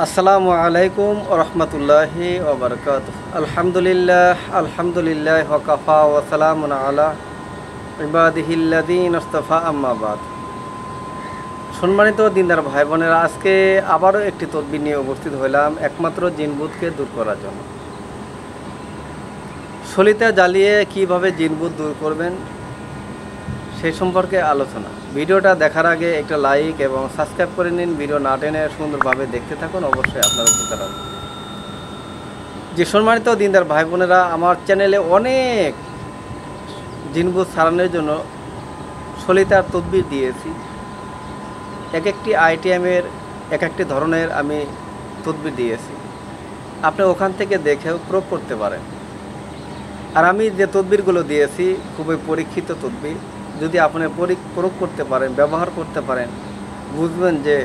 আসসালামু আলাইকুম রহমতুল্লাহি ওবরকাতুহ। আলহামদুলিল্লাহ ওয়াকাফা ওয়া সালামুন আলা ইবাদিহিল্লাযীনা ইসতাফা, আম্মা বাদ। সম্মানিত দিনদার ভাই বোনেরা, আজকে আবারও একটি তদবির নিয়ে উপস্থিত হইলাম একমাত্র জিনবুতকে দূর করার জন্য। সলিতা জ্বালিয়ে কিভাবে জিনবুত দূর করবেন সেই সম্পর্কে আলোচনা। ভিডিওটা দেখার আগে একটা লাইক এবং সাবস্ক্রাইব করে নিন। ভিডিও না টেনে সুন্দরভাবে দেখতে থাকুন, অবশ্যই আপনার উপকার হবে। যে সম্মানিত দিনদার ভাই বোনেরা, আমার চ্যানেলে অনেক জিনবুত সারানোর জন্য সলিতার তদবির দিয়েছি। এক একটি আইটেমের এক একটি ধরনের আমি তদবির দিয়েছি। আপনি ওখান থেকে দেখেও প্রয়োগ করতে পারেন। আর আমি যে তদবিরগুলো দিয়েছি খুবই পরীক্ষিত তদবির। যদি আপনি প্রয়োগ করতে পারেন, ব্যবহার করতে পারেন, বুঝবেন যে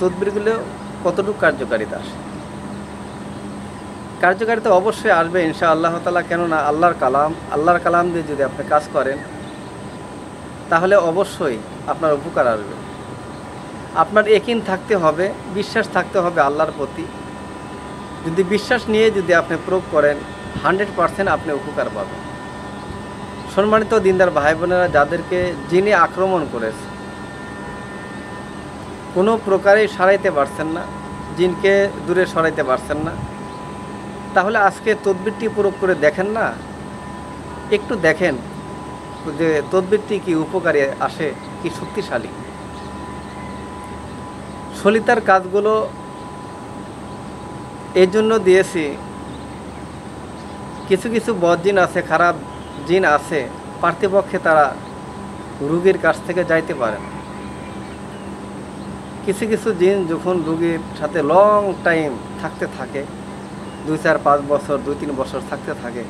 তদবিরগুলো কতটুকু কার্যকারিতা আসে। কার্যকারিতা অবশ্যই আসবে ইনশাআল্লাহ তাআলা। কেননা আল্লাহর কালাম দিয়ে যদি আপনি কাজ করেন তাহলে অবশ্যই আপনার উপকার আসবে। আপনার ইয়াকিন থাকতে হবে, বিশ্বাস থাকতে হবে আল্লাহর প্রতি। যদি বিশ্বাস নিয়ে যদি আপনি প্রয়োগ করেন 100% আপনি উপকার পাবেন। সম্মানিত দিনদার ভাই বোনেরা, যাদেরকে জিনে আক্রমণ করেছে, কোনো প্রকারেই সরাইতে পারছেন না, জিনকে দূরে সরাইতে পারছেন না, তাহলে আজকে তদবিরটি প্রয়োগ করে দেখেন না, একটু দেখেন যে তদবিরটি কি উপকারী আসে, কি শক্তিশালী। সলিতার কাজগুলো এই জন্য দিয়েছি, কিছু কিছু বদজিন আছে, খারাপ জিন আছে, পার্থিপক্ষে তারা রোগীর কাছ থেকে যাইতে পারে না। কিছু কিছু জিন যখন রোগীর সাথে লং টাইম থাকতে থাকে, 2, 4, 5 বছর, 2, 3 বছর থাকতে থাকে,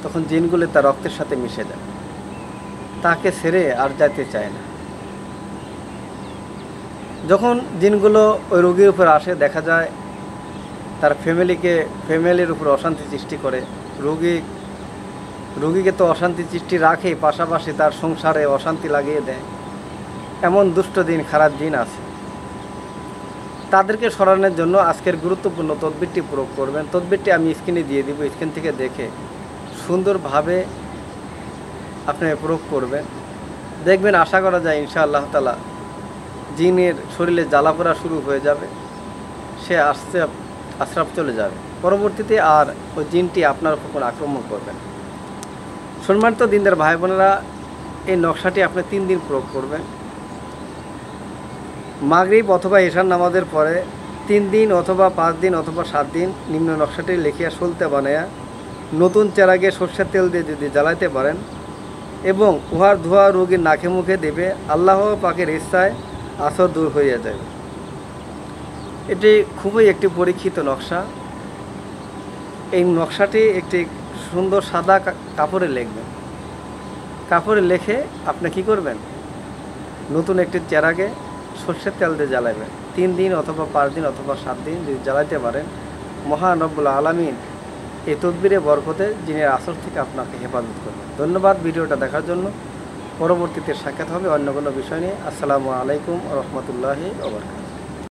তখন জিনগুলো তার রক্তের সাথে মিশে যায়, তাকে ছেড়ে আর যাইতে চায় না। যখন জিনগুলো ওই রোগীর উপর আসে, দেখা যায় তার ফ্যামিলির উপর অশান্তি সৃষ্টি করে। রোগীকে তো অশান্তি সৃষ্টি রাখে, পাশাপাশি তার সংসারে অশান্তি লাগিয়ে দেয়। এমন দুষ্ট দিন, খারাপ দিন আছে। তাদেরকে সরানোর জন্য আজকের গুরুত্বপূর্ণ তদবিরটি প্রয়োগ করবেন। তদবিরটি আমি স্ক্রিনে দিয়ে দিব, স্ক্রিন থেকে দেখে সুন্দরভাবে আপনি প্রয়োগ করবেন। দেখবেন, আশা করা যায় ইনশাআল্লাহ তাআলা জিনের শরীরে জ্বালাপোড়া শুরু হয়ে যাবে, সে আশ্রাপ চলে যাবে। পরবর্তীতে আর ওই জিনটি আপনার উপর কোনো আক্রমণ করবে না। সম্মানিত দিনদার ভাই বোনেরা, এই নকশাটি আপনি 3 দিন প্রয়োগ করবেন। মাগরিব অথবা এশার নামাজের পরে 3 দিন অথবা 5 দিন অথবা 7 দিন নিম্ন নকশাটি লিখিয়া সলতে বানায়া নতুন চেরাগে সর্ষের তেল দিয়ে যদি জ্বালাইতে পারেন এবং উহার ধোয়া রোগীর নাকে মুখে দেবে, আল্লাহ পাকের ইচ্ছায় আসর দূর হইয়া যাবে। এটি খুবই একটি পরীক্ষিত নকশা। এই নকশাটি একটি সুন্দর সাদা কাপড়ে লিখবেন। কাপড়ে লিখে আপনি কি করবেন, নতুন একটি চেরাগে সর্ষের তেল দিয়ে জ্বালাবেন। 3 দিন অথবা 5 দিন অথবা 7 দিন যদি জ্বালাইতে পারেন, মহান রব্বুল আলামিন এই তদবিরে বরকতে জিনের আসর থেকে আপনাকে হেফাজত করবেন। ধন্যবাদ ভিডিওটা দেখার জন্য। পরবর্তীতে সাক্ষাৎ হবে অন্য কোনো বিষয় নিয়ে। আসসালামু আলাইকুম রহমতুল্লাহি ওয়া বারাকাতুহু।